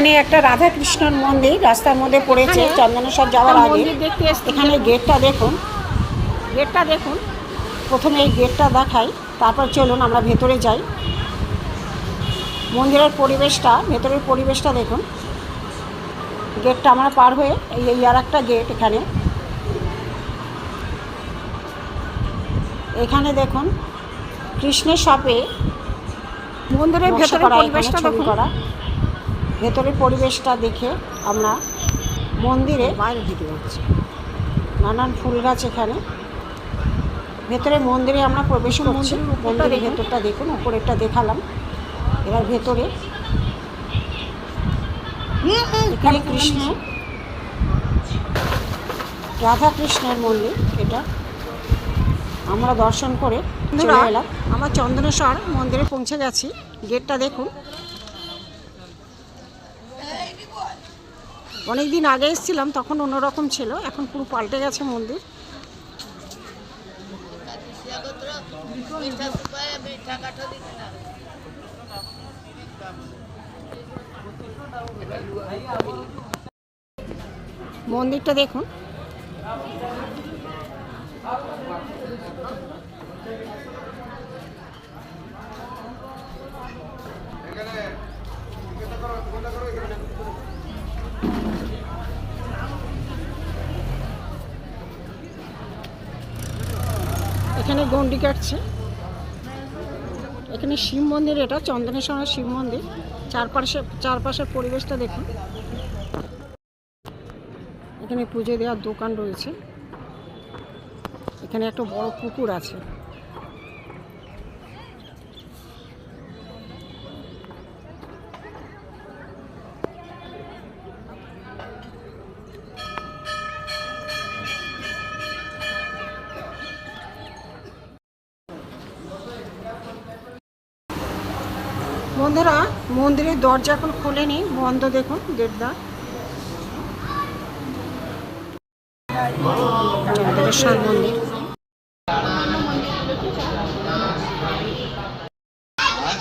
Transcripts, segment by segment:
এখানে একটা রাধা কৃষ্ণর মন্দির রাস্তার মধ্যে পড়েছে চন্দনেশ্বর যাওয়ার আগে। এখানে গেটটা দেখুন, প্রথমে এই গেটটা দেখাই, তারপর চলুন আমরা ভেতরে যাই। মন্দিরের পরিবেশটা, ভেতরের পরিবেশটা দেখুন। গেটটা আমরা পার হয়ে এই আর একটা গেট। এখানে দেখুন কৃষ্ণের সাপে মন্দিরের ভেতরের পরিবেশটা দেখুন। ভেতরের পরিবেশটা দেখে আমরা মন্দিরে বাইরে ঢুকে যাচ্ছি। নানান ফুল গাছ এখানে ভেতরে মন্দিরে আমরা প্রবেশ করছি। মন্দিরের ভেতরটা দেখুন, উপরেরটা দেখালাম। এবার ভেতরে এখানে কৃষ্ণ রাধা কৃষ্ণের মন্দির। এটা আমরা দর্শন করে চলে এলাম। আমরা চন্দনেশ্বর মন্দিরে পৌঁছে গেছি। গেটটা দেখুন। অনেক দিন আগে এসেছিলাম, তখন অন্যরকম ছিল, এখন পুরো পাল্টে গেছে মন্দির। মন্দিরটা দেখুন। এখানে গন্ডি কাটছে। এখানে শিব মন্দির, এটা চন্দনেশ্বর শিব মন্দির। চারপাশের পরিবেশটা দেখুন। এখানে পুজো দেওয়ার দোকান রয়েছে। এখানে একটা বড় পুকুর আছে। বন্ধুরা, মন্দিরের দরজা এখন খোলেনি, বন্ধ। দেখুন গেটটা। চন্দনেশ্বর মন্দির।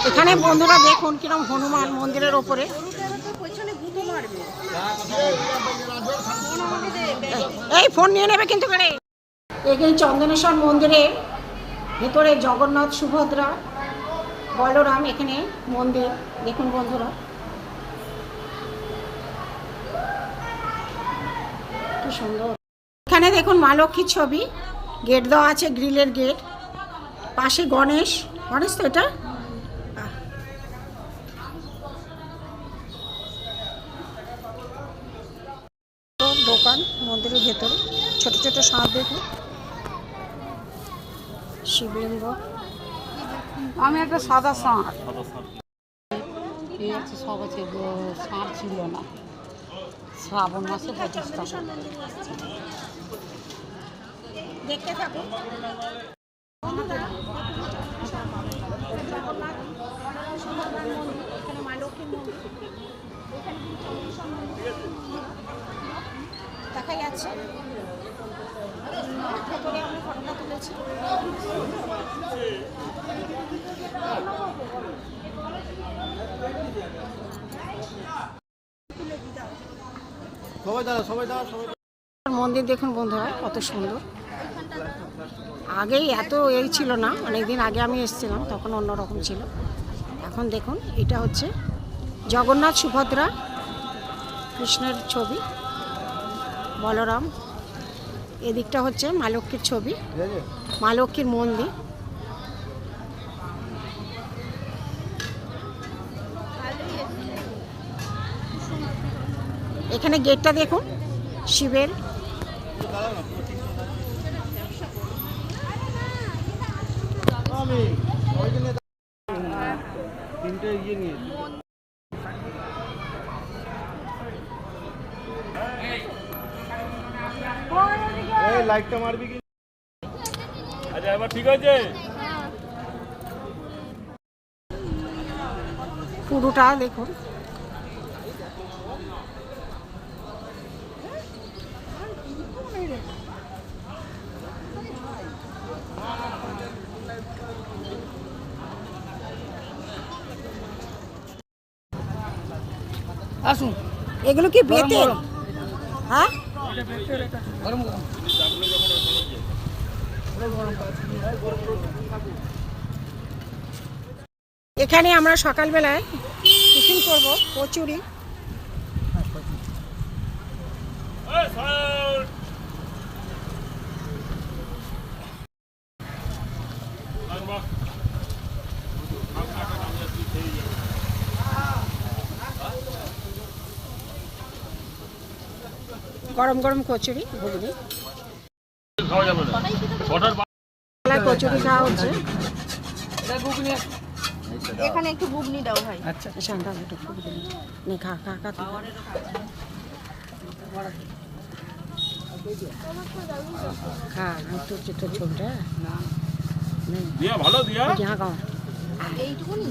এখানে বন্ধুরা দেখুন কিরকম হনুমান মন্দিরের ওপরে। এই ফোন নিয়ে নেবে কিন্তু করে। এখানে চন্দনেশ্বর মন্দিরে ভিতরে জগন্নাথ, সুভদ্রা, বলরাম এখানে মন্দির দেখুন বন্ধুরা, কি সুন্দর। এখানে দেখুন মা লক্ষ্মীর ছবি। গেট দেওয়া আছে, গ্রিলের গেট। পাশে গণেশ তো এটা। দোকান মন্দিরের ভেতরে ছোট ছোট সাপ দেখুন, শিবলিঙ্গ। আমি একটা সাদা ষাঁড় সব আছে, ষাঁড় ছিল না। শ্রাবণ মাসে 25 টাকা। দেখতে থাকুন। দেখা যাচ্ছে ভেতরে আমরা ফটোটা তুলেছি। মন্দির দেখুন বন্ধুরা, কত সুন্দর। আগেই এত এই ছিল না, অনেকদিন আগে আমি এসেছিলাম, তখন অন্যরকম ছিল। এখন দেখুন, এটা হচ্ছে জগন্নাথ, সুভদ্রা, কৃষ্ণের ছবি, বলরাম। এদিকটা হচ্ছে মা লক্ষ্মীর ছবি, মা লক্ষ্মীর মন্দির। এখানে গেটটা দেখুন, শিবের। লাইটটা মারবি কি? আচ্ছা এবার ঠিক আছে। পুরোটা দেখুন। আসুন এগুলো কি বেতে? গরম। হ্যাঁ, গরম গরম এখানে আমরা সকালবেলায় টিফিন করব কচুরি। গরম গরম কচুরি ঘুগনি, খাওয়া যাবে না ছটার বেলায় কচুরি খাওয়া হচ্ছে। এখানে একটু ঘুগনি দাও ভাই। আচ্ছা শান্তা একটু ঘুগনি নে, খা খা খা তুই। খা একটু তোর ছোটটা দিয়া ভালো দিয়া यहाँ खाओ। এইটুকুনি